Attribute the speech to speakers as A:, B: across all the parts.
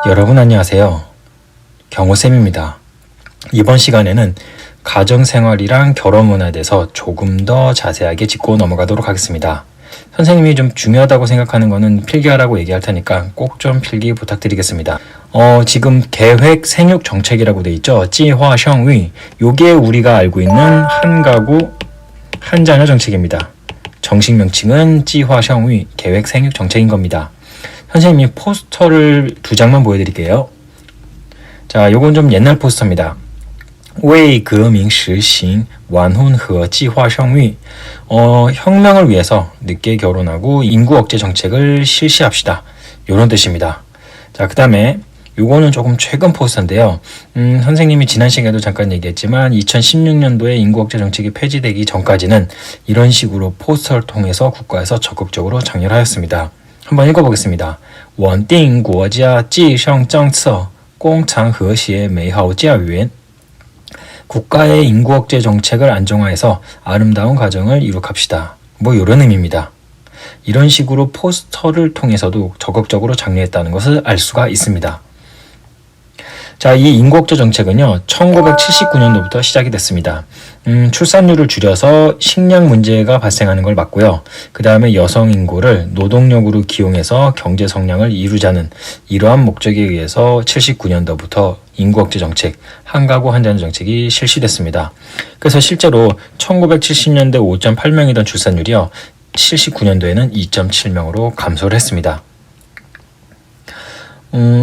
A: 여러분 안녕하세요. 경호쌤입니다. 이번 시간에는 가정생활이랑 결혼 문화에 대해서 조금 더 자세하게 짚고 넘어가도록 하겠습니다. 선생님이 좀 중요하다고 생각하는 거는 필기하라고 얘기할 테니까 꼭 좀 필기 부탁드리겠습니다. 지금 계획 생육 정책이라고 돼 있죠. 지화生育. 요게 우리가 알고 있는 한 가구 한 자녀 정책입니다. 정식 명칭은 지화生育 계획 생육 정책인 겁니다. 선생님이 포스터를 2장만 보여드릴게요. 자, 요건 좀 옛날 포스터입니다. 为革命实行晚婚和计划生育. 혁명을 위해서 늦게 결혼하고 인구 억제 정책을 실시합시다. 요런 뜻입니다. 자, 그 다음에 요거는 조금 최근 포스터인데요. 선생님이 지난 시간에도 잠깐 얘기했지만 2016년도에 인구 억제 정책이 폐지되기 전까지는 이런 식으로 포스터를 통해서 국가에서 적극적으로 장려하였습니다. 한번 읽어보겠습니다. 稳定国家计生政策公常和谐美好教育. 국가의 인구 억제 정책을 안정화해서 아름다운 가정을 이룩합시다. 뭐 이런 의미입니다. 이런 식으로 포스터를 통해서도 적극적으로 장려했다는 것을 알 수가 있습니다. 자, 이 인구 억제 정책은요, 1979년도부터 시작이 됐습니다. 출산율을 줄여서 식량 문제가 발생하는 걸 막고요. 그 다음에 여성 인구를 노동력으로 기용해서 경제 성장을 이루자는 이러한 목적에 의해서 79년도부터 인구 억제 정책, 한 가구 한 자녀 정책이 실시됐습니다. 그래서 실제로 1970년대 5.8명이던 출산율이요, 79년도에는 2.7명으로 감소를 했습니다.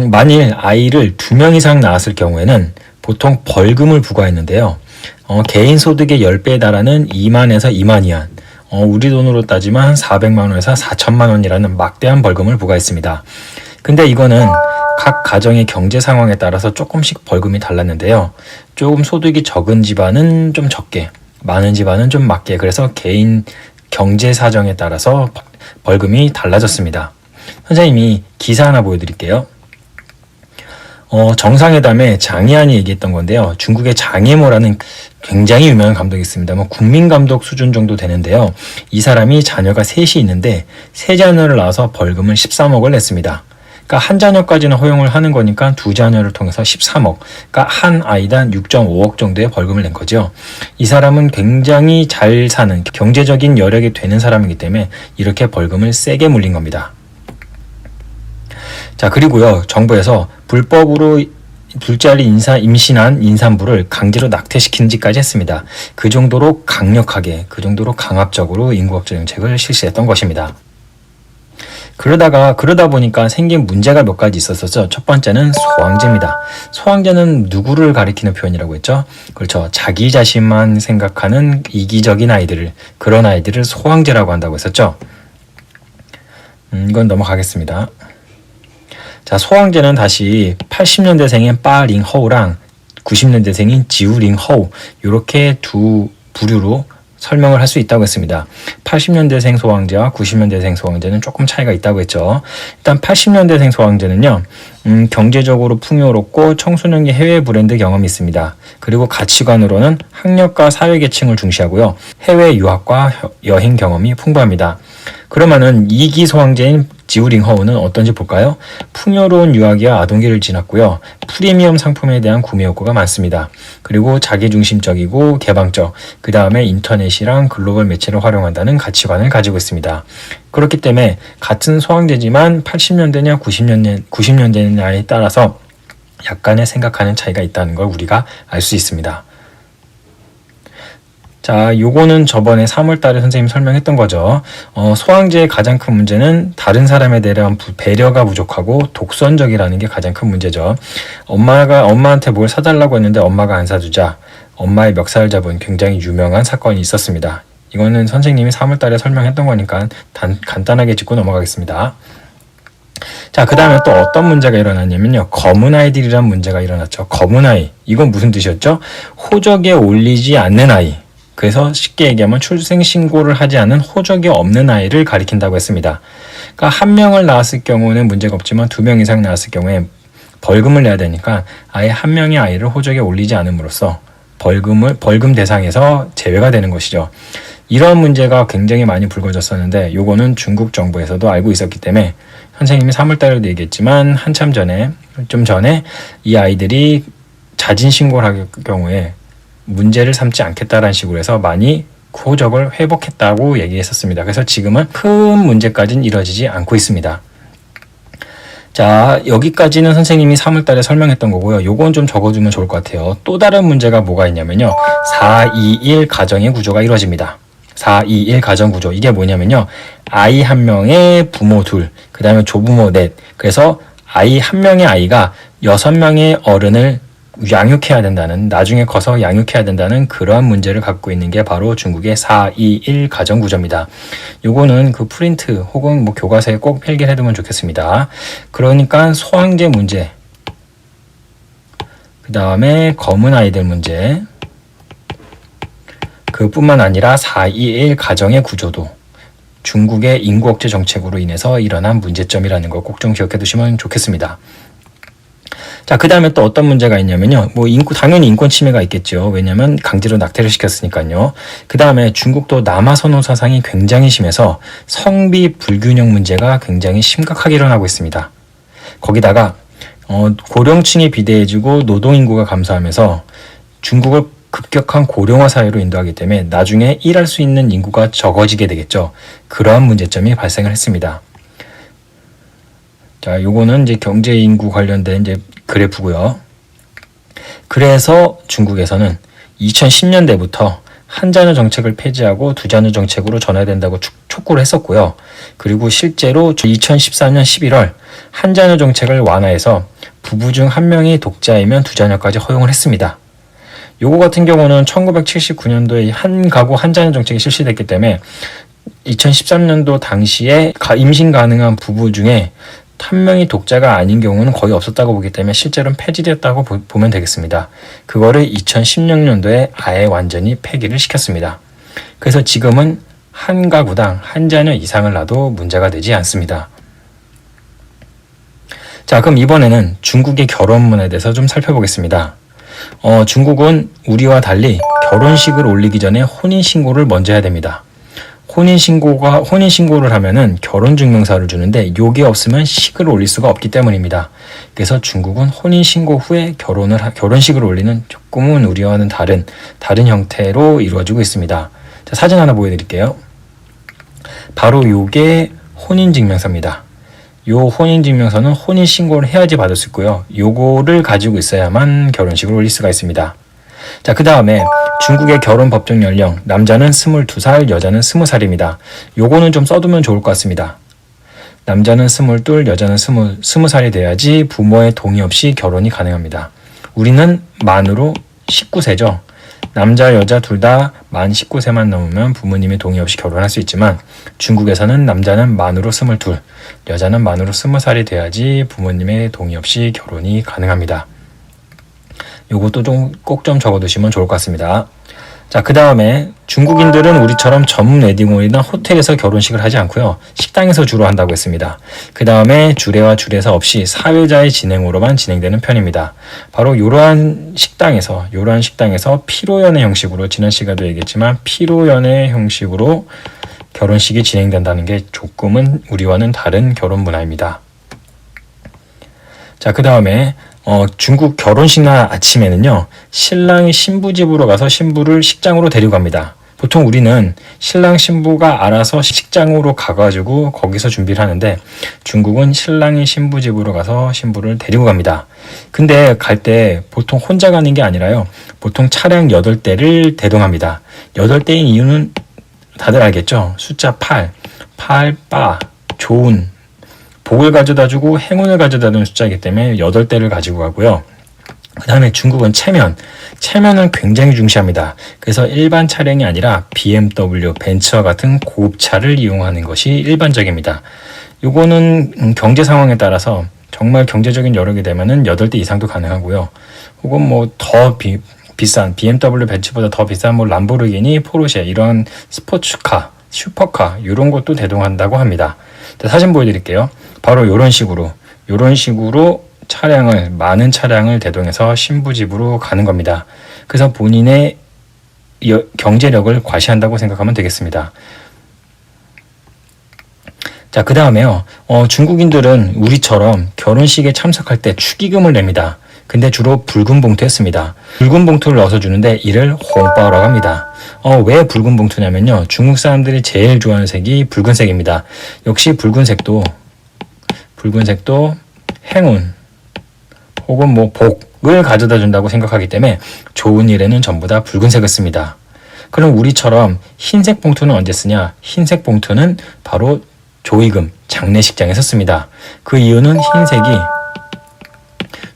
A: 만일 아이를 2명 이상 낳았을 경우에는 보통 벌금을 부과했는데요. 개인 소득의 10배에 달하는 2만에서 2만 이한, 우리 돈으로 따지면 400만 원에서 4천만 원이라는 막대한 벌금을 부과했습니다. 근데 이거는 각 가정의 경제 상황에 따라서 조금씩 벌금이 달랐는데요. 조금 소득이 적은 집안은 좀 적게, 많은 집안은 좀 많게, 그래서 개인 경제 사정에 따라서 벌금이 달라졌습니다. 선생님이 기사 하나 보여드릴게요. 정상회담에 장이안이 얘기했던 건데요. 중국의 장예모라는 굉장히 유명한 감독이 있습니다. 뭐 국민감독 수준 정도 되는데요. 이 사람이 자녀가 셋이 있는데 세 자녀를 낳아서 벌금을 13억을 냈습니다. 그러니까 한 자녀까지는 허용을 하는 거니까 두 자녀를 통해서 13억, 그러니까 한 아이당 6.5억 정도의 벌금을 낸 거죠. 이 사람은 굉장히 잘 사는 경제적인 여력이 되는 사람이기 때문에 이렇게 벌금을 세게 물린 겁니다. 자, 그리고요, 정부에서 불법으로 둘째를 임신한 임산부를 강제로 낙태시키는지까지 했습니다. 그 정도로 강력하게, 그 정도로 강압적으로 인구 억제 정책을 실시했던 것입니다. 그러다 보니까 생긴 문제가 몇 가지 있었었죠. 첫 번째는 소황제입니다. 소황제는 누구를 가리키는 표현이라고 했죠? 그렇죠. 자기 자신만 생각하는 이기적인 아이들을, 그런 아이들을 소황제라고 한다고 했었죠. 이건 넘어가겠습니다. 자, 소황제는 다시 80년대생인 빠링허우랑 90년대생인 지우링허우, 이렇게 두 부류로 설명을 할 수 있다고 했습니다. 80년대생 소황제와 90년대생 소황제는 조금 차이가 있다고 했죠. 일단 80년대생 소황제는요, 경제적으로 풍요롭고 청소년기 해외 브랜드 경험이 있습니다. 그리고 가치관으로는 학력과 사회계층을 중시하고요. 해외 유학과 여행 경험이 풍부합니다. 그러면은 2기 소황제인 지우링허우는 어떤지 볼까요? 풍요로운 유아기와 아동기를 지났고요. 프리미엄 상품에 대한 구매 욕구가 많습니다. 그리고 자기중심적이고 개방적, 그 다음에 인터넷이랑 글로벌 매체를 활용한다는 가치관을 가지고 있습니다. 그렇기 때문에 같은 소황제지만 80년대냐 90년대냐에 따라서 약간의 생각하는 차이가 있다는 걸 우리가 알 수 있습니다. 자, 요거는 저번에 3월 달에 선생님이 설명했던 거죠. 소황제의 가장 큰 문제는 다른 사람에 대한 배려가 부족하고 독선적이라는 게 가장 큰 문제죠. 엄마한테 뭘 사달라고 했는데 엄마가 안 사주자 엄마의 멱살을 잡은 굉장히 유명한 사건이 있었습니다. 이거는 선생님이 3월 달에 설명했던 거니까 간단하게 짚고 넘어가겠습니다. 자, 그 다음에 또 어떤 문제가 일어났냐면요. 검은 아이들이란 문제가 일어났죠. 검은 아이. 이건 무슨 뜻이었죠? 호적에 올리지 않는 아이. 그래서 쉽게 얘기하면 출생신고를 하지 않은 호적이 없는 아이를 가리킨다고 했습니다. 그러니까 한 명을 낳았을 경우는 문제가 없지만 2명 이상 낳았을 경우에 벌금을 내야 되니까 아예 한 명의 아이를 호적에 올리지 않음으로써 벌금 대상에서 제외가 되는 것이죠. 이런 문제가 굉장히 많이 불거졌었는데 요거는 중국 정부에서도 알고 있었기 때문에 선생님이 3월달에도 얘기했지만 한참 전에 좀 전에 이 아이들이 자진 신고를 할 경우에 문제를 삼지 않겠다라는 식으로 해서 많이 호적을 회복했다고 얘기했었습니다. 그래서 지금은 큰 문제까지는 이뤄지지 않고 있습니다. 자, 여기까지는 선생님이 3월달에 설명했던 거고요. 요건 좀 적어주면 좋을 것 같아요. 또 다른 문제가 뭐가 있냐면요. 4-2-1 가정의 구조가 이루어집니다. 4-2-1 가정 구조. 이게 뭐냐면요. 아이 한 명에 부모 둘, 그 다음에 조부모 넷. 그래서 아이 한 명의 아이가 6명의 어른을 양육해야 된다는, 나중에 커서 양육해야 된다는 그러한 문제를 갖고 있는 게 바로 중국의 4-2-1 가정 구조입니다. 요거는 그 프린트 혹은 뭐 교과서에 꼭 필기해 두면 좋겠습니다. 그러니까 소황제 문제, 그 다음에 검은 아이들 문제, 그뿐만 아니라 4-2-1 가정의 구조도 중국의 인구 억제 정책으로 인해서 일어난 문제점이라는 거 꼭 좀 기억해 두시면 좋겠습니다. 자, 그 다음에 또 어떤 문제가 있냐면요. 뭐 당연히 인권 침해가 있겠죠. 왜냐면 강제로 낙태를 시켰으니까요. 그 다음에 중국도 남아선호 사상이 굉장히 심해서 성비 불균형 문제가 굉장히 심각하게 일어나고 있습니다. 거기다가 고령층이 비대해지고 노동인구가 감소하면서 중국을 급격한 고령화 사회로 인도하기 때문에 나중에 일할 수 있는 인구가 적어지게 되겠죠. 그러한 문제점이 발생을 했습니다. 자, 요거는 이제 경제 인구 관련된 이제 그래프고요. 그래서 중국에서는 2010년대부터 한 자녀 정책을 폐지하고 두 자녀 정책으로 전환된다고 촉구를 했었고요. 그리고 실제로 2014년 11월 한 자녀 정책을 완화해서 부부 중 한 명이 독자이면 두 자녀까지 허용을 했습니다. 요거 같은 경우는 1979년도에 한 가구 한 자녀 정책이 실시됐기 때문에 2013년도 당시에 임신 가능한 부부 중에 한 명이 독자가 아닌 경우는 거의 없었다고 보기 때문에 실제로는 폐지되었다고 보면 되겠습니다. 그거를 2016년도에 아예 완전히 폐기를 시켰습니다. 그래서 지금은 한 가구당 한 자녀 이상을 낳아도 문제가 되지 않습니다. 자, 그럼 이번에는 중국의 결혼문에 대해서 좀 살펴보겠습니다. 중국은 우리와 달리 결혼식을 올리기 전에 혼인신고를 먼저 해야 됩니다. 혼인신고를 하면은 결혼증명서를 주는데 요게 없으면 식을 올릴 수가 없기 때문입니다. 그래서 중국은 혼인신고 후에 결혼식을 올리는 조금은 우리와는 다른 형태로 이루어지고 있습니다. 자, 사진 하나 보여드릴게요. 바로 요게 혼인증명서입니다. 요 혼인증명서는 혼인신고를 해야지 받을 수 있고요. 요거를 가지고 있어야만 결혼식을 올릴 수가 있습니다. 자, 그 다음에 중국의 결혼 법정 연령, 남자는 22살, 여자는 20살입니다. 요거는 좀 써두면 좋을 것 같습니다. 남자는 22, 여자는 20살이 돼야지 부모의 동의 없이 결혼이 가능합니다. 우리는 만으로 19세죠. 남자, 여자 둘 다 만 19세만 넘으면 부모님의 동의 없이 결혼할 수 있지만 중국에서는 남자는 만으로 22, 여자는 만으로 20살이 돼야지 부모님의 동의 없이 결혼이 가능합니다. 요것도 꼭 좀 적어두시면 좋을 것 같습니다. 자, 그 다음에 중국인들은 우리처럼 전문 웨딩홀이나 호텔에서 결혼식을 하지 않고요. 식당에서 주로 한다고 했습니다. 그 다음에 주례와 주례사 없이 사회자의 진행으로만 진행되는 편입니다. 바로 이러한 식당에서 피로연회 형식으로, 지난 시간에도 얘기했지만 피로연회 형식으로 결혼식이 진행된다는 게 조금은 우리와는 다른 결혼 문화입니다. 자, 그 다음에 중국 결혼식 날 아침에는요, 신랑이 신부 집으로 가서 신부를 식장으로 데리고 갑니다. 보통 우리는 신랑 신부가 알아서 식장으로 가가지고 거기서 준비를 하는데 중국은 신랑이 신부 집으로 가서 신부를 데리고 갑니다. 근데 갈 때 보통 혼자 가는 게 아니라요, 보통 차량 8대를 대동합니다. 8대인 이유는 다들 알겠죠? 숫자 8, 빠, 좋은, 복을 가져다주고 행운을 가져다주는 숫자이기 때문에 8대를 가지고 가고요. 그 다음에 중국은 체면을 굉장히 중시합니다. 그래서 일반 차량이 아니라 BMW, 벤츠와 같은 고급차를 이용하는 것이 일반적입니다. 요거는 경제 상황에 따라서 정말 경제적인 여력이 되면은 8대 이상도 가능하고요. 혹은 뭐 더 비싼 BMW, 벤츠보다 더 비싼 뭐 람보르기니, 포르쉐 이런 스포츠카, 슈퍼카 이런 것도 대동한다고 합니다. 사진 보여드릴게요. 바로 이런 식으로 많은 차량을 대동해서 신부 집으로 가는 겁니다. 그래서 본인의 경제력을 과시한다고 생각하면 되겠습니다. 자, 그 다음에요. 중국인들은 우리처럼 결혼식에 참석할 때 축의금을 냅니다. 근데 주로 붉은 봉투에 씁니다. 붉은 봉투를 넣어서 주는데 이를 홍바오라고 합니다. 왜 붉은 봉투냐면요. 중국 사람들이 제일 좋아하는 색이 붉은색입니다. 역시 붉은색도 행운 혹은 뭐 복을 가져다 준다고 생각하기 때문에 좋은 일에는 전부 다 붉은색을 씁니다. 그럼 우리처럼 흰색 봉투는 언제 쓰냐? 흰색 봉투는 바로 조의금, 장례식장에서 씁니다. 그 이유는 흰색이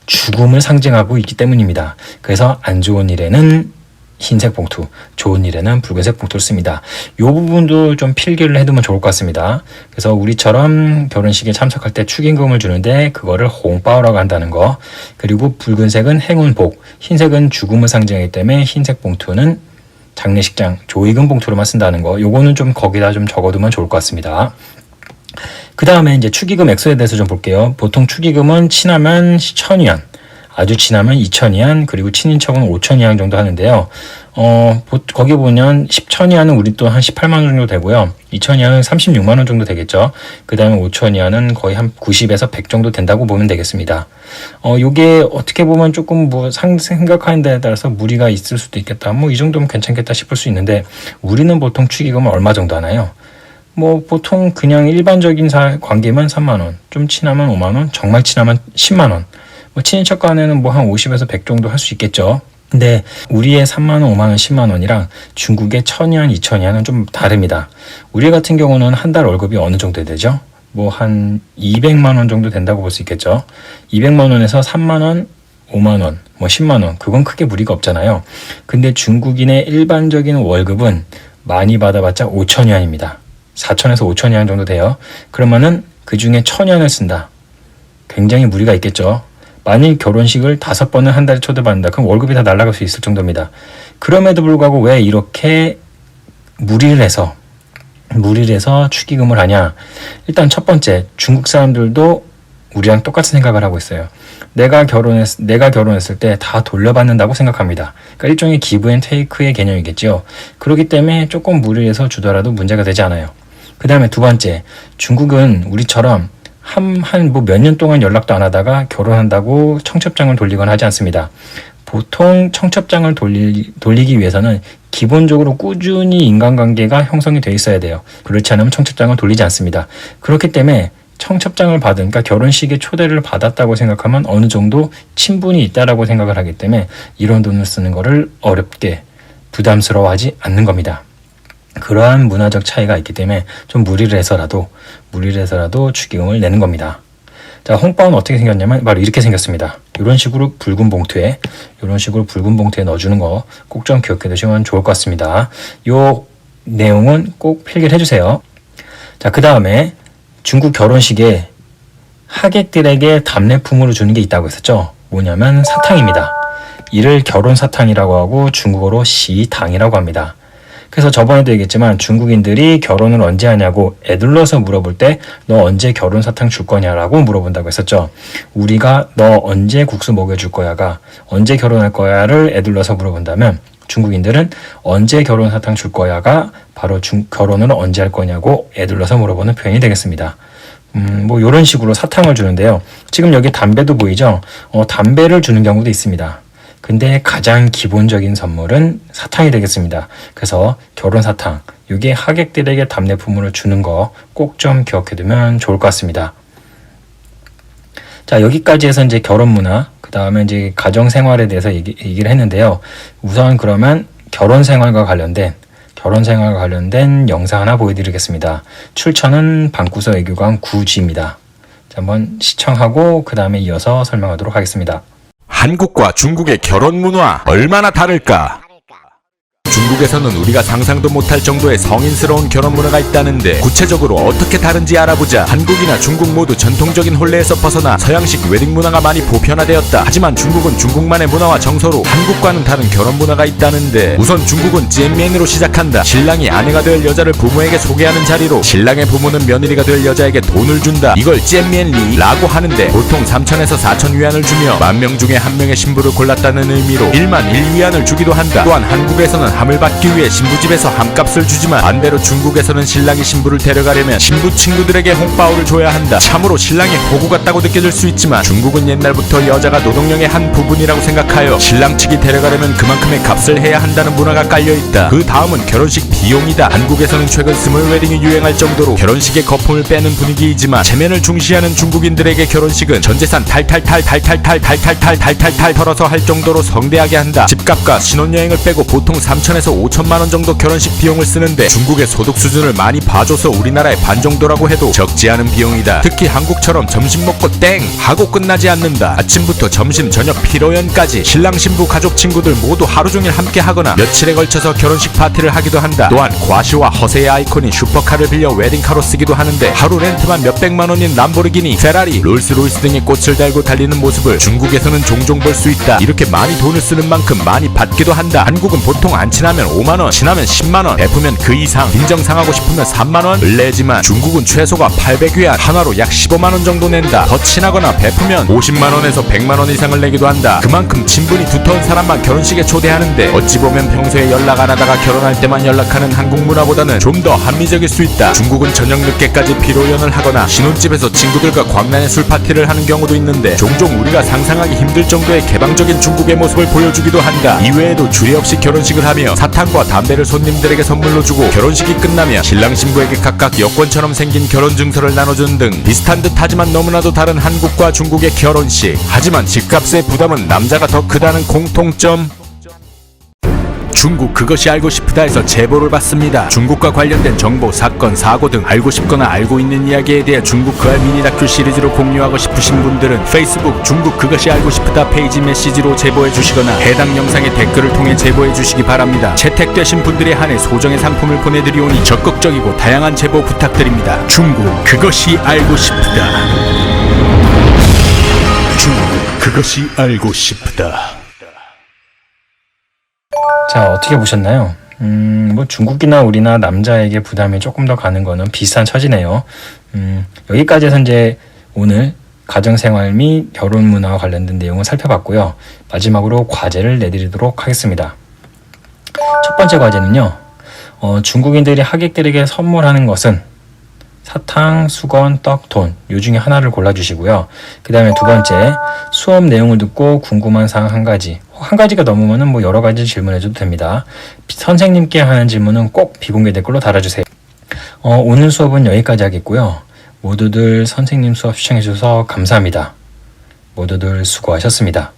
A: 죽음을 상징하고 있기 때문입니다. 그래서 안 좋은 일에는 흰색 봉투, 좋은 일에는 붉은색 봉투를 씁니다. 이 부분도 좀 필기를 해두면 좋을 것 같습니다. 그래서 우리처럼 결혼식에 참석할 때 축의금을 주는데 그거를 홍바오라고 한다는 거. 그리고 붉은색은 행운 복, 흰색은 죽음을 상징하기 때문에 흰색 봉투는 장례식장, 조의금 봉투로만 쓴다는 거. 요거는 좀 거기다 좀 적어두면 좋을 것 같습니다. 그 다음에 이제 축의금 액수에 대해서 좀 볼게요. 보통 축의금은 친하면 1,000위안, 아주 친하면 2,000위안, 그리고 친인척은 5,000위안 정도 하는데요. 거기 보면 10,000위안은 우리 또 한 18만 원 정도 되고요. 2,000위안은 36만 원 정도 되겠죠. 그 다음에 5,000위안은 거의 한 90에서 100 정도 된다고 보면 되겠습니다. 요게 어떻게 보면 조금 뭐 생각하는 데에 따라서 무리가 있을 수도 있겠다. 뭐 이 정도면 괜찮겠다 싶을 수 있는데 우리는 보통 축의금을 얼마 정도 하나요? 뭐 보통 그냥 일반적인 관계면 3만 원, 좀 친하면 5만 원, 정말 친하면 10만 원. 뭐 친인척 간에는 뭐 한 50에서 100 정도 할 수 있겠죠. 근데 우리의 3만 원, 5만 원, 10만 원이랑 중국의 1,000위안, 2,000위안은 좀 다릅니다. 우리 같은 경우는 한 달 월급이 어느 정도 되죠? 뭐 한 200만 원 정도 된다고 볼 수 있겠죠. 200만 원에서 3만 원, 5만 원, 뭐 10만 원, 그건 크게 무리가 없잖아요. 근데 중국인의 일반적인 월급은 많이 받아봤자 5,000위안입니다. 4,000에서 5,000위안 정도 돼요. 그러면은 그 중에 1,000위안을 쓴다. 굉장히 무리가 있겠죠. 만일 결혼식을 5번을 한 달에 초대받는다. 그럼 월급이 다 날아갈 수 있을 정도입니다. 그럼에도 불구하고 왜 이렇게 무리를 해서 축의금을 하냐? 일단 첫 번째, 중국 사람들도 우리랑 똑같은 생각을 하고 있어요. 내가 결혼했을 때 다 돌려받는다고 생각합니다. 그러니까 일종의 기브 앤 테이크의 개념이겠죠. 그렇기 때문에 조금 무리를 해서 주더라도 문제가 되지 않아요. 그 다음에 두 번째, 중국은 우리처럼 뭐 몇 년 동안 연락도 안 하다가 결혼한다고 청첩장을 돌리거나 하지 않습니다. 보통 청첩장을 돌리기 위해서는 기본적으로 꾸준히 인간관계가 형성이 돼 있어야 돼요. 그렇지 않으면 청첩장을 돌리지 않습니다. 그렇기 때문에 청첩장을 그러니까 결혼식에 초대를 받았다고 생각하면 어느 정도 친분이 있다라고 생각을 하기 때문에 이런 돈을 쓰는 거를 어렵게 부담스러워하지 않는 겁니다. 그러한 문화적 차이가 있기 때문에 좀 무리를 해서라도 축의금을 내는 겁니다. 자, 홍바오는 어떻게 생겼냐면 바로 이렇게 생겼습니다. 이런 식으로 붉은 봉투에 넣어주는 거 꼭 좀 기억해 두시면 좋을 것 같습니다. 요 내용은 꼭 필기를 해주세요. 자, 그 다음에 중국 결혼식에 하객들에게 답례품으로 주는 게 있다고 했었죠. 뭐냐면 사탕입니다. 이를 결혼 사탕이라고 하고 중국어로 시당이라고 합니다. 그래서 저번에도 얘기했지만 중국인들이 결혼을 언제 하냐고 애둘러서 물어볼 때 너 언제 결혼 사탕 줄 거냐라고 물어본다고 했었죠. 우리가 너 언제 국수 먹여줄 거야가 언제 결혼할 거야를 애둘러서 물어본다면 중국인들은 언제 결혼 사탕 줄 거야가 바로 결혼을 언제 할 거냐고 애둘러서 물어보는 표현이 되겠습니다. 뭐 이런 식으로 사탕을 주는데요. 지금 여기 담배도 보이죠? 담배를 주는 경우도 있습니다. 근데 가장 기본적인 선물은 사탕이 되겠습니다. 그래서 결혼 사탕, 이게 하객들에게 답례품으로 주는 거 꼭 좀 기억해두면 좋을 것 같습니다. 자, 여기까지 해서 이제 결혼 문화, 그 다음에 이제 가정 생활에 대해서 얘기를 했는데요. 우선 그러면 결혼 생활과 관련된 영상 하나 보여드리겠습니다. 출처는 방구석 외교관 구지입니다. 자, 한번 시청하고 그 다음에 이어서 설명하도록 하겠습니다.
B: 한국과 중국의 결혼 문화 얼마나 다를까? 중국에서는 우리가 상상도 못할 정도의 성인스러운 결혼 문화가 있다는데 구체적으로 어떻게 다른지 알아보자. 한국이나 중국 모두 전통적인 혼례에서 벗어나 서양식 웨딩 문화가 많이 보편화되었다. 하지만 중국은 중국만의 문화와 정서로 한국과는 다른 결혼 문화가 있다는데 우선 중국은 잼미엔으로 시작한다. 신랑이 아내가 될 여자를 부모에게 소개하는 자리로 신랑의 부모는 며느리가 될 여자에게 돈을 준다. 이걸 잼미엔리라고 하는데 보통 3,000에서 4,000위안을 주며 10,000명 중에 한 명의 신부를 골랐다는 의미로 1만 1위안을 주기도 한다. 또한 한국에서는 함을 받기 위해 신부집에서 함값을 주지만 반대로 중국에서는 신랑이 신부를 데려가려면 신부 친구들에게 홍바오를 줘야 한다. 참으로 신랑의 호구 같다고 느껴질 수 있지만 중국은 옛날부터 여자가 노동력의 한 부분이라고 생각하여 신랑 측이 데려가려면 그만큼의 값을 해야 한다는 문화가 깔려있다. 그 다음은 결혼식 비용이다. 한국에서는 최근 스몰 웨딩이 유행할 정도로 결혼식의 거품을 빼는 분위기이지만 체면을 중시하는 중국인들에게 결혼식은 전재산 탈탈탈 털어서 할 정도로 성대하게 한다. 집값과 신혼여행을 빼고 보통 3천에서 5천만원 정도 결혼식 비용을 쓰는데 중국의 소득 수준을 많이 봐줘서 우리나라의 반 정도라고 해도 적지 않은 비용이다. 특히 한국처럼 점심 먹고 땡 하고 끝나지 않는다. 아침부터 점심 저녁 피로연까지 신랑 신부 가족 친구들 모두 하루 종일 함께 하거나 며칠에 걸쳐서 결혼식 파티를 하기도 한다. 또한 과시와 허세의 아이콘인 슈퍼카를 빌려 웨딩카로 쓰기도 하는데 하루 렌트만 몇백만원인 람보르기니, 페라리, 롤스로이스 등의 꽃을 달고 달리는 모습을 중국에서는 종종 볼 수 있다. 이렇게 많이 돈을 쓰는 만큼 많이 받기도 한다. 한국은 보통 안 친하면 5만원, 친하면 10만원, 베푸면 그 이상, 인정상하고 싶으면 3만원을 내지만 중국은 최소가 800위안, 하나로 약 15만원 정도 낸다. 더 친하거나 베푸면 50만원에서 100만원 이상을 내기도 한다. 그만큼 친분이 두터운 사람만 결혼식에 초대하는데 어찌 보면 평소에 연락 안 하다가 결혼할 때만 연락하는 한국 문화보다는 좀 더 합리적일 수 있다. 중국은 저녁 늦게까지 피로연을 하거나 신혼집에서 친구들과 광란의 술 파티를 하는 경우도 있는데 종종 우리가 상상하기 힘들 정도의 개방적인 중국의 모습을 보여주기도 한다. 이외에도 주례 없이 결혼식을 하며 사탕과 담배를 손님들에게 선물로 주고 결혼식이 끝나면 신랑 신부에게 각각 여권처럼 생긴 결혼 증서를 나눠주는 등 비슷한 듯 하지만 너무나도 다른 한국과 중국의 결혼식. 하지만 집값의 부담은 남자가 더 크다는 공통점. 중국 그것이 알고 싶다에서 제보를 받습니다. 중국과 관련된 정보, 사건, 사고 등 알고 싶거나 알고 있는 이야기에 대해 중국 그알 미니 다큐 시리즈로 공유하고 싶으신 분들은 페이스북 중국 그것이 알고 싶다 페이지 메시지로 제보해 주시거나 해당 영상의 댓글을 통해 제보해 주시기 바랍니다. 채택되신 분들에 한해 소정의 상품을 보내드리오니 적극적이고 다양한 제보 부탁드립니다. 중국 그것이 알고 싶다. 중국 그것이 알고 싶다.
A: 자, 어떻게 보셨나요? 뭐 중국이나 우리나 남자에게 부담이 조금 더 가는 거는 비슷한 처지네요. 여기까지 해서 이제 오늘 가정생활 및 결혼 문화와 관련된 내용을 살펴봤고요. 마지막으로 과제를 내드리도록 하겠습니다. 첫 번째 과제는요. 중국인들이 하객들에게 선물하는 것은 사탕, 수건, 떡, 돈 요 중에 하나를 골라주시고요. 그 다음에 두 번째, 수업 내용을 듣고 궁금한 사항 한 가지, 한 가지가 넘으면 뭐 여러 가지 질문해줘도 됩니다. 선생님께 하는 질문은 꼭 비공개 댓글로 달아주세요. 오늘 수업은 여기까지 하겠고요. 모두들 선생님 수업 시청해주셔서 감사합니다. 모두들 수고하셨습니다.